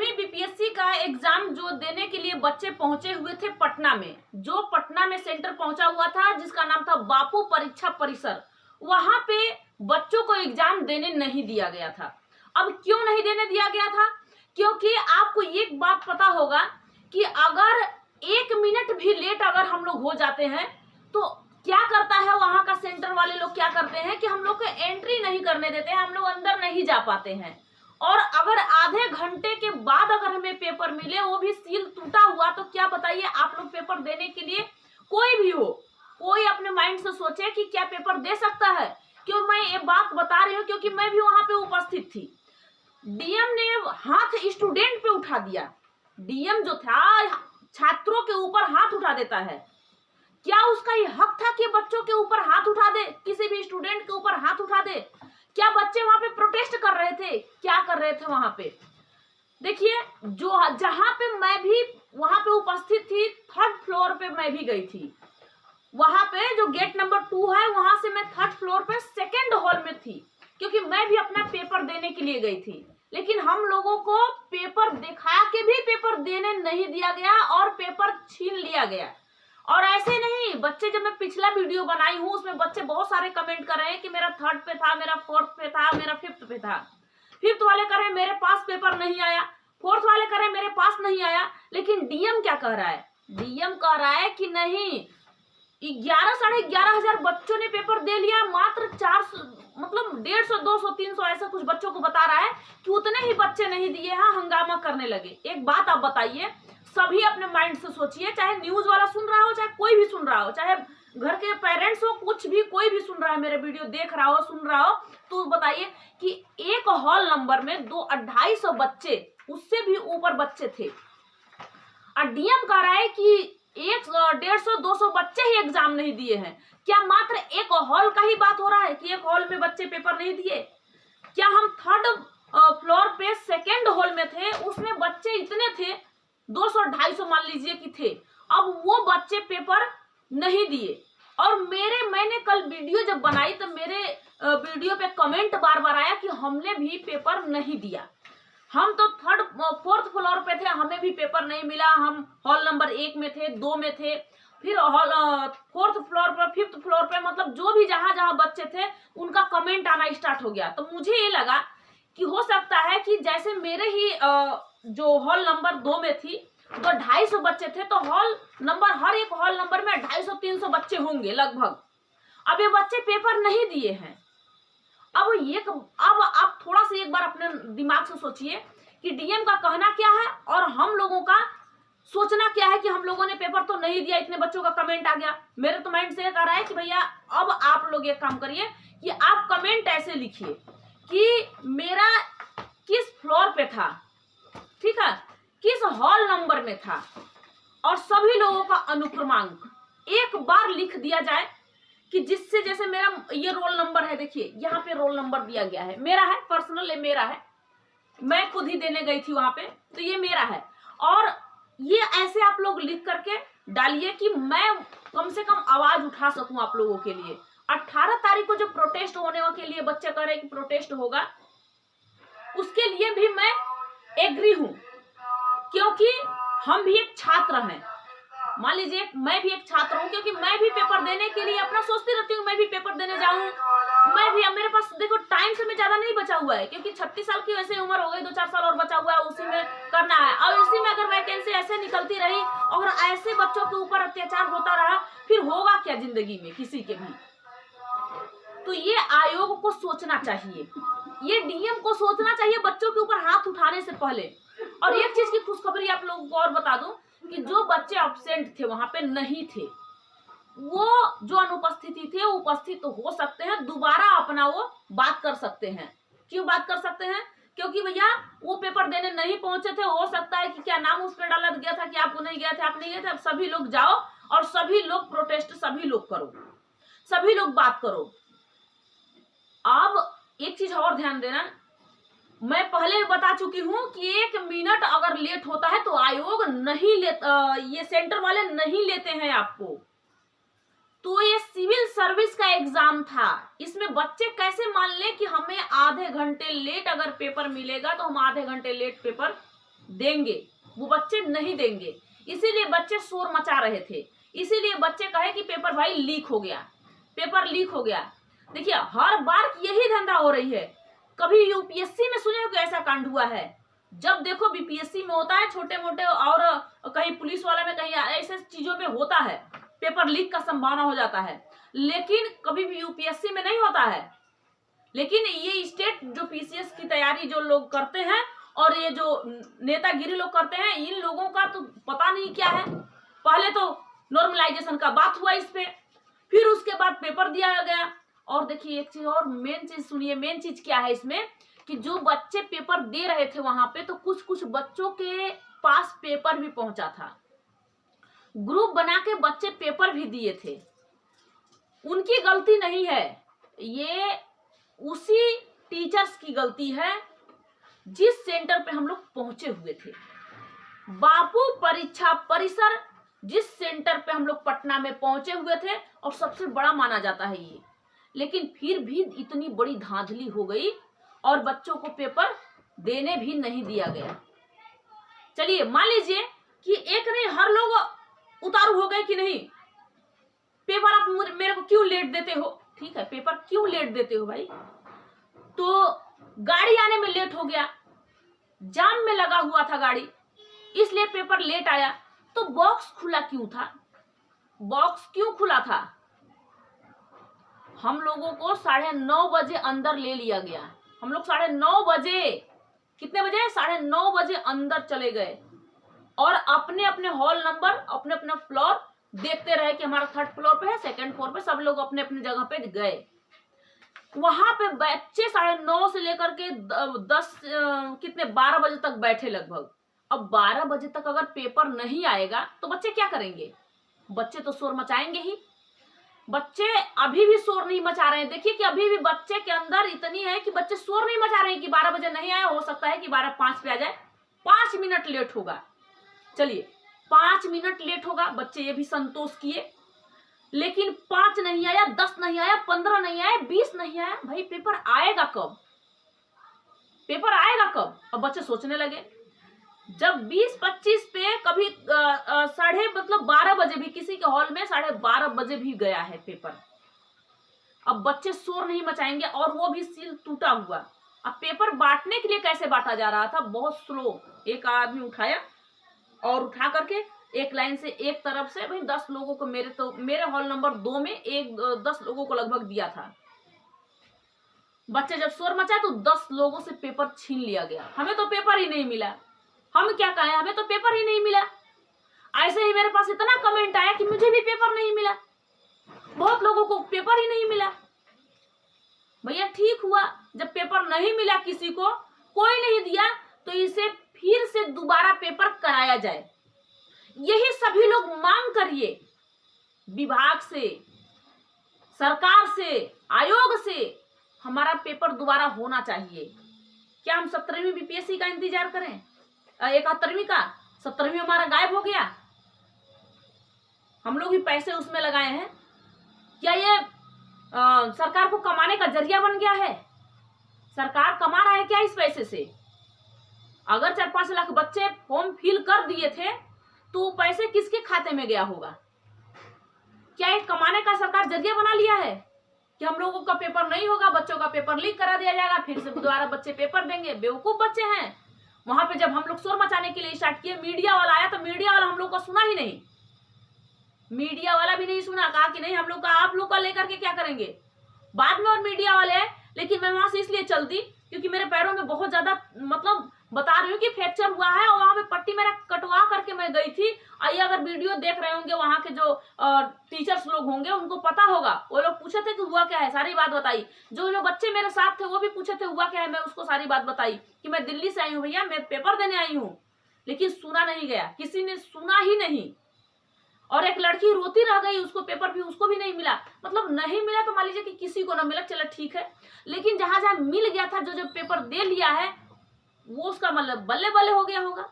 12वीं बीपीएससी का एग्जाम जो देने के लिए बच्चे पहुंचे हुए थे पटना में, जो पटना में सेंटर पहुंचा हुआ था जिसका नाम था बापू परीक्षा परिसर, वहां पे बच्चों को एग्जाम देने नहीं दिया गया था। अब क्यों नहीं देने दिया गया था? क्योंकि आपको एक बात पता होगा कि अगर 1 मिनट भी लेट अगर हम लोग हो जाते हैं तो क्या करता है वहां का सेंटर वाले लोग, क्या करते हैं कि हम लोग को एंट्री नहीं करने देते हैं, हम लोग अंदर नहीं जा पाते हैं। और अगर आधे घंटे के बाद अगर हमें पेपर मिले, वो भी सील टूटा हुआ, तो क्या बताइए आप लोग पेपर देने के लिए, कोई भी हो, कोई अपने माइंड से सोचे कि क्या पेपर दे सकता है? क्यों मैं ये बात बता रही हूँ? क्योंकि मैं भी वहां पे उपस्थित थी। डीएम ने हाथ स्टूडेंट पे उठा दिया। डीएम जो था छात्रों के ऊपर हाथ उठा देता है। क्या उसका ये हक था कि बच्चों के ऊपर हाथ उठा दे, किसी भी स्टूडेंट के ऊपर हाथ उठा दे? क्या बच्चे वहां पे प्रोटेस्ट कर रहे थे? क्या कर रहे थे वहां पे? देखिए, जो जहां पे मैं भी वहां पे उपस्थित थी, 3rd फ्लोर पे मैं भी गई थी। वहां पे जो गेट नंबर 2 है, वहां से मैं 3rd फ्लोर पे 2nd हॉल में थी, क्योंकि मैं भी अपना पेपर देने के लिए गई थी। लेकिन हम लोगों को पेपर दिखा के भी पेपर देने नहीं दिया गया और पेपर छीन लिया गया। और ऐसे नहीं, बच्चे, जब मैं पिछला वीडियो बनाई हूँ उसमें बच्चे बहुत सारे कमेंट कर रहे हैं कि मेरा 3rd पे था, मेरा 4th पे था, मेरा 5th पे था। 5th वाले कह रहे हैं मेरे पास पेपर नहीं आया, 4th वाले कह रहे हैं मेरे पास नहीं आया। लेकिन डीएम क्या कह रहा है? डीएम कह रहा है कि नहीं, 11 साढ़े 11 हजार बच्चों ने पेपर दे लिया, मात्र 400 मतलब 150, 200, 300 ऐसा कुछ बच्चों को बता रहा है कि उतने ही बच्चे नहीं दिए हैं, हंगामा करने लगे। एक बात आप बताइए, सभी अपने माइंड से सोचिए, चाहे न्यूज वाला सुन रहा हो, चाहे कोई भी सुन रहा हो, चाहे घर के पेरेंट्स हो, कुछ भी, कोई भी सुन रहा है, मेरे वीडियो देख रहा हो, सुन रहा हो, तो बताइए कि एक हॉल नंबर में 200-250 बच्चे, उससे भी ऊपर बच्चे थे, और डीएम कह रहा है कि 150-200 बच्चे ही एग्जाम नहीं दिए हैं। क्या मात्र एक हॉल का ही बात हो रहा है कि एक हॉल में बच्चे पेपर नहीं दिए? क्या हम 3rd फ्लोर पे 2nd हॉल में थे, उसमें बच्चे इतने थे, 200-250 मान लीजिए कि थे, अब वो बच्चे पेपर नहीं दिए। और मैंने कल वीडियो जब बनाई तो मेरे वीडियो पे कमेंट बार बार आया कि हमने भी पेपर नहीं दिया, हम तो 3rd 4th फ्लोर पे थे, हमें भी पेपर नहीं मिला, हम हॉल नंबर 1 में थे, 2 में थे, फिर हॉल 4th फ्लोर पर, 5th फ्लोर पे, मतलब जो भी जहां जहां बच्चे थे उनका कमेंट आना स्टार्ट हो गया। तो मुझे ये लगा कि हो सकता है कि जैसे मेरे ही जो हॉल नंबर 2 में थी तो 250 बच्चे थे, तो हर एक हॉल नंबर में 250-300 बच्चे होंगे लगभग। अब ये बच्चे पेपर नहीं दिए हैं। अब आप थोड़ा सा एक बार अपने दिमाग से सोचिए कि डीएम का कहना क्या है और हम लोगों का सोचना क्या है कि हम लोगों ने पेपर तो नहीं दिया, इतने बच्चों का कमेंट आ गया। मेरे तो माइंड से कह रहा है कि भैया अब आप लोग एक काम करिए कि आप कमेंट ऐसे लिखिए कि मेरा किस फ्लोर पे था, ठीक है, किस हॉल नंबर में था, और सभी लोगों का अनुक्रमांक एक बार लिख दिया जाए कि जिससे, जैसे मेरा ये रोल नंबर है, देखिए यहाँ पे रोल नंबर दिया गया है, मेरा है पर्सनल, ये मेरा है, मैं खुद ही देने गई थी वहां पे, तो ये मेरा है। और ये ऐसे आप लोग लिख करके डालिए कि मैं कम से कम आवाज उठा सकूं आप लोगों के लिए। 18 तारीख को जो प्रोटेस्ट होने के लिए बच्चे कह रहे हैं कि प्रोटेस्ट होगा, उसके लिए भी मैं एग्री हूं, क्योंकि हम भी एक छात्र हैं। मान लीजिए मैं भी एक छात्र हूँ, क्योंकि मैं भी पेपर देने के लिए अपना सोचती रहती हूँ, मैं भी पेपर देने जाऊँ, मैं भी। अब मेरे पास देखो टाइम से में ज्यादा नहीं बचा हुआ है, क्योंकि 36 साल की वैसे उम्र हो गई, 2-4 साल और बचा हुआ है, उसी में करना है। और इसी में अगर वैकेंसी ऐसे निकलती रही और ऐसे बच्चों के ऊपर अत्याचार होता रहा, फिर होगा क्या जिंदगी में किसी के भी? तो ये आयोग को सोचना चाहिए, ये डीएम को सोचना चाहिए बच्चों के ऊपर हाथ उठाने से पहले। और एक चीज की खुशखबरी आप लोगों को और बता दूं कि जो बच्चे एब्सेंट थे, वहां पे नहीं थे, वो जो अनुपस्थिति थे, उपस्थित तो हो सकते हैं, दोबारा अपना वो बात कर सकते हैं। क्यों बात कर सकते हैं? क्योंकि भैया वो पेपर देने नहीं पहुंचे थे, हो सकता है कि क्या नाम उस पर डाला गया था कि आप नहीं गए थे, आप नहीं गए थे। अब सभी लोग जाओ और सभी लोग प्रोटेस्ट, सभी लोग करो, सभी लोग बात करो। अब एक चीज और ध्यान देना, मैं पहले बता चुकी हूं कि 1 मिनट अगर लेट होता है तो आयोग नहीं लेता, ये सेंटर वाले नहीं लेते हैं आपको। तो ये सिविल सर्विस का एग्जाम था, इसमें बच्चे कैसे मान ले कि हमें आधे घंटे लेट अगर पेपर मिलेगा तो हम आधे घंटे लेट पेपर देंगे, वो बच्चे नहीं देंगे। इसीलिए बच्चे शोर मचा रहे थे, इसीलिए बच्चे कहे कि पेपर भाई लीक हो गया, पेपर लीक हो गया। देखिए हर बार यही धंधा हो रही है। कभी यूपीएससी में सुने हो कि ऐसा कांड हुआ है? जब देखो बीपीएससी में होता है, छोटे मोटे, और कहीं पुलिस वाला में, कहीं ऐसे चीजों में होता है, पेपर लीक का संभावना हो जाता है, लेकिन कभी भी यूपीएससी में नहीं होता है। लेकिन ये स्टेट जो पीसीएस की तैयारी जो लोग करते हैं और ये जो नेतागिरी लोग करते हैं, इन लोगों का तो पता नहीं क्या है। पहले तो नॉर्मलाइजेशन का बात हुआ इस पे, फिर उसके बाद पेपर दिया गया। और देखिए एक चीज और, मेन चीज सुनिए, मेन चीज क्या है इसमें, कि जो बच्चे पेपर दे रहे थे वहां पे, तो कुछ कुछ बच्चों के पास पेपर भी पहुंचा था। ग्रुप बना के बच्चे पेपर भी दिए थे। उनकी गलती नहीं है, ये उसी टीचर्स की गलती है जिस सेंटर पे हम लोग पहुंचे हुए थे। बापू परीक्षा परिसर जिस सेंटर पे हम लोग पटना में पहुंचे हुए थे, और सबसे बड़ा माना जाता है ये, लेकिन फिर भी इतनी बड़ी धांधली हो गई और बच्चों को पेपर देने भी नहीं दिया गया। चलिए मान लीजिए कि एक नहीं, हर लोग उतारू हो गए कि नहीं, पेपर आप मेरे को क्यों लेट देते हो? ठीक है, पेपर क्यों लेट देते हो भाई? तो गाड़ी आने में लेट हो गया, जाम में लगा हुआ था गाड़ी, इसलिए पेपर लेट आया। तो बॉक्स खुला क्यों था? बॉक्स क्यों खुला था? हम लोगों को 9:30 बजे अंदर ले लिया गया। हम लोग 9:30 बजे, कितने बजे? 9:30 बजे अंदर चले गए और अपने अपने हॉल नंबर, अपने अपने फ्लोर देखते रहे कि हमारा 3rd फ्लोर पे है, 2nd फ्लोर पे, सब लोग अपने अपने जगह पे गए। वहां पे बच्चे 9:30 से लेकर के 12 बजे तक बैठे लगभग। अब 12 बजे तक अगर पेपर नहीं आएगा तो बच्चे क्या करेंगे? बच्चे तो शोर मचाएंगे ही। बच्चे अभी भी शोर नहीं मचा रहे हैं। देखिए कि अभी भी बच्चे के अंदर इतनी है कि बच्चे शोर नहीं मचा रहे हैं कि 12 बजे नहीं आया, हो सकता है कि 12:05 पे आ जाए, 5 मिनट लेट होगा। चलिए 5 मिनट लेट होगा, बच्चे ये भी संतोष किए, लेकिन 5 नहीं आया, 10 नहीं आया, 15 नहीं आया, 20 नहीं आया। भाई पेपर आएगा कब? पेपर आएगा कब? अब बच्चे सोचने लगे। जब 20-25 पे कभी 12:30 बजे भी किसी के हॉल में 12:30 बजे भी गया है पेपर, अब बच्चे शोर नहीं मचाएंगे, और वो भी सील टूटा हुआ। अब पेपर बांटने के लिए कैसे बांटा जा रहा था? बहुत स्लो। एक आदमी उठाया और उठा करके एक लाइन से एक तरफ से, भाई 10 लोगों को, मेरे हॉल नंबर 2 में 10 लोगों को लगभग दिया था। बच्चे जब शोर मचाए तो 10 लोगों से पेपर छीन लिया गया। हमें तो पेपर ही नहीं मिला। हम क्या कहें, हमें तो पेपर ही नहीं मिला। ऐसे ही मेरे पास इतना कमेंट आया कि मुझे भी पेपर नहीं मिला, बहुत लोगों को पेपर ही नहीं मिला। भैया ठीक हुआ, जब पेपर नहीं मिला, किसी को कोई नहीं दिया, तो इसे फिर से दोबारा पेपर कराया जाए। यही सभी लोग मांग करिए विभाग से, सरकार से, आयोग से। हमारा पेपर दोबारा होना चाहिए। क्या हम 17वीं बीपीएससी का इंतजार करें? 71वीं का? 17वीं हमारा गायब हो गया। हम लोग भी पैसे उसमें लगाए हैं। क्या ये सरकार को कमाने का जरिया बन गया है? सरकार कमा रहा है क्या इस पैसे से? अगर 4-5 लाख बच्चे फॉर्म फिल कर दिए थे तो पैसे किसके खाते में गया होगा? क्या ये कमाने का सरकार जरिया बना लिया है कि हम लोगों का पेपर नहीं होगा, बच्चों का पेपर लीक करा दिया जाएगा, फिर से दोबारा बच्चे पेपर देंगे? बेवकूफ बच्चे हैं। वहां पे जब हम लोग शोर मचाने के लिए स्टार्ट किए, मीडिया वाला आया तो मीडिया वाला हम लोग को सुना ही नहीं। मीडिया वाला भी नहीं सुना, कहा कि नहीं हम लोग का, आप लोग का लेकर के क्या करेंगे? बाद में और मीडिया वाले आए, लेकिन मैं वहां से इसलिए चल दी क्योंकि मेरे पैरों में बहुत ज्यादा, मतलब बता रही हूँ कि फ्रैक्चर हुआ है, और वहां पे पट्टी मेरा कटवा करके मैं गई थी। आइए अगर वीडियो देख रहे होंगे, वहां के जो टीचर्स लोग होंगे उनको पता होगा। वो लोग पूछे थे कि हुआ क्या है, सारी बात बताई। जो बच्चे मेरे साथ थे वो भी पूछे थे हुआ क्या है, मैं उसको सारी बात बताई कि मैं दिल्ली से आई हूँ भैया, मैं पेपर देने आई हूँ। लेकिन सुना नहीं गया, किसी ने सुना ही नहीं। और एक लड़की रोती रह गई, उसको पेपर भी, उसको भी नहीं मिला। मतलब नहीं मिला तो मान लीजिए कि किसी को ना मिला, चलो ठीक है, लेकिन जहां जहां मिल गया था, जो पेपर दे लिया है, वो उसका मतलब बल्ले बल्ले हो गया होगा।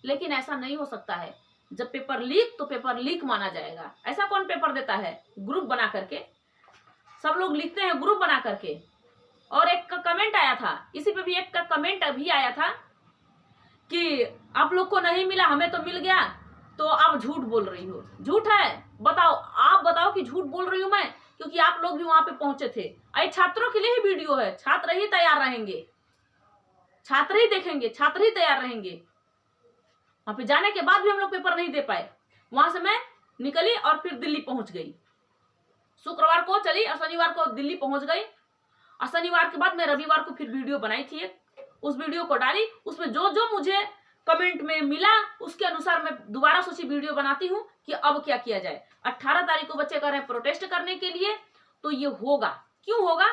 लेकिन ऐसा नहीं हो सकता है। जब पेपर लीक तो पेपर लीक माना जाएगा। ऐसा कौन पेपर देता है? ग्रुप बना करके सब लोग लिखते हैं, ग्रुप बना करके। और एक का कमेंट आया था, इसी पे भी एक का कमेंट अभी आया था कि कि आप लोग को नहीं मिला, हमें तो मिल गया, तो आप झूठ बोल रही हो। झूठ है? बताओ, आप बताओ कि झूठ बोल रही हूं मैं, क्योंकि आप लोग भी वहां पे पहुंचे थे। अरे छात्रों के लिए ही वीडियो है, छात्र ही तैयार रहेंगे, छात्र ही देखेंगे, छात्र ही तैयार रहेंगे। वहां पे जाने के बाद भी हम लोग पेपर नहीं दे पाए। वहां से मैं निकली और फिर दिल्ली पहुंच गई। शुक्रवार को चली और शनिवार को दिल्ली पहुंच गई, और शनिवार के बाद मैं रविवार को फिर वीडियो बनाई थी एक, उस वीडियो को डाली। उसमें जो जो मुझे कमेंट में मिला उसके अनुसार मैं दोबारा सोची वीडियो बनाती हूँ कि अब क्या किया जाए। 18 तारीख को बच्चे कर रहे हैं प्रोटेस्ट करने के लिए, तो ये होगा। क्यों होगा?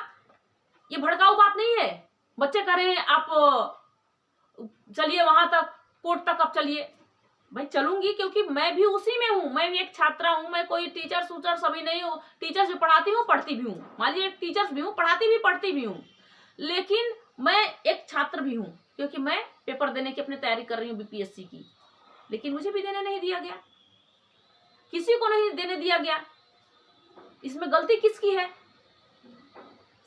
ये भड़काऊ बात नहीं है। बच्चे कह रहे हैं आप चलिए वहां तक, कोर्ट तक अब चलिए। भाई चलूंगी, क्योंकि मैं भी उसी में हूँ, मैं भी एक छात्रा हूँ, मैं कोई टीचर सूचर सभी नहीं हूँ। टीचर्स भी पढ़ाती हूँ, पढ़ती भी हूँ, मान लीजिए टीचर्स भी हूँ, पढ़ाती भी पढ़ती भी हूँ, लेकिन मैं एक छात्र भी हूँ, क्योंकि मैं पेपर देने की अपनी तैयारी कर रही हूँ बीपीएससी की। लेकिन मुझे भी देने नहीं दिया गया, किसी को नहीं देने दिया गया। इसमें गलती किसकी है?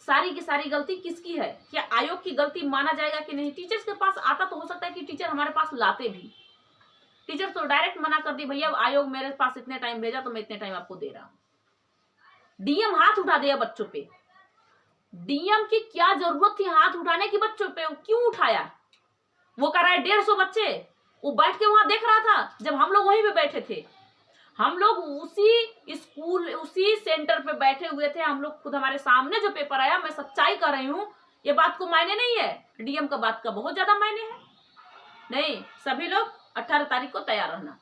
सारी की सारी गलती किसकी है? क्या आयोग की गलती माना जाएगा कि नहीं? टीचर्स के पास आता तो हो सकता है कि टीचर हमारे पास लाते भी, टीचर तो डायरेक्ट मना कर दी, भैया आयोग मेरे पास इतने टाइम भेजा तो मैं इतने टाइम आपको दे रहा हूं। डीएम हाथ उठा दिया बच्चों पे। डीएम की क्या जरूरत थी हाथ उठाने की बच्चों पे? क्यों उठाया? वो कर रहा है 150 बच्चे, वो बैठ के वहां देख रहा था जब हम लोग वहीं पे बैठे थे। हम लोग उसी स्कूल, उसी सेंटर पे बैठे हुए थे। हम लोग खुद, हमारे सामने जो पेपर आया, मैं सच्चाई कर रही हूँ, ये बात को मायने नहीं है, डीएम का बात का बहुत ज्यादा मायने है। नहीं, सभी लोग 18 तारीख को तैयार रहना।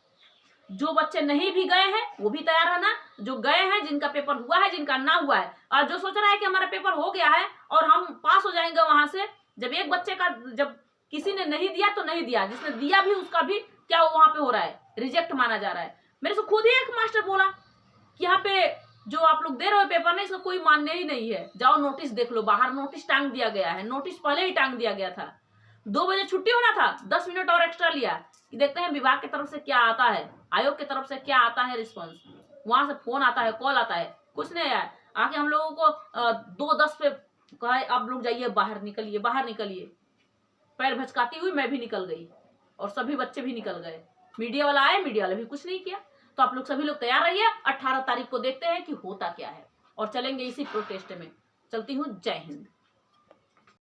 जो बच्चे नहीं भी गए हैं वो भी तैयार रहना, जो गए हैं, जिनका पेपर हुआ है, जिनका ना हुआ है, और जो सोच रहा है कि हमारा पेपर हो गया है और हम पास हो जाएंगे वहां से, जब एक बच्चे का, जब किसी ने नहीं दिया तो नहीं दिया, जिसने दिया भी उसका भी क्या वहां पे हो रहा है, रिजेक्ट माना जा रहा है। मेरे से खुद ही एक मास्टर बोला कि यहाँ पे जो आप लोग दे रहे हो पेपर नहीं, इसका कोई मान्य ही नहीं है, जाओ नोटिस देख लो, बाहर नोटिस टांग दिया गया है। नोटिस पहले ही टांग दिया गया था, 2 बजे छुट्टी होना था, 10 मिनट और एक्स्ट्रा लिया कि देखते हैं विभाग की तरफ से क्या आता है, आयोग की तरफ से क्या आता है रिस्पॉन्स। वहां से फोन आता है, कॉल आता है, कुछ नहीं आया। आके हम लोगों को 2:10 पे कहा आप लोग जाइए, बाहर निकलिए, बाहर निकलिए। पैर भचकाती हुई मैं भी निकल गई और सभी बच्चे भी निकल गए। मीडिया वाला आए, मीडिया वाला भी कुछ नहीं किया। तो आप लोग सभी लोग तैयार रहिए, 18 तारीख को देखते हैं कि होता क्या है, और चलेंगे इसी प्रोटेस्ट में। चलती हूँ, जय हिंद।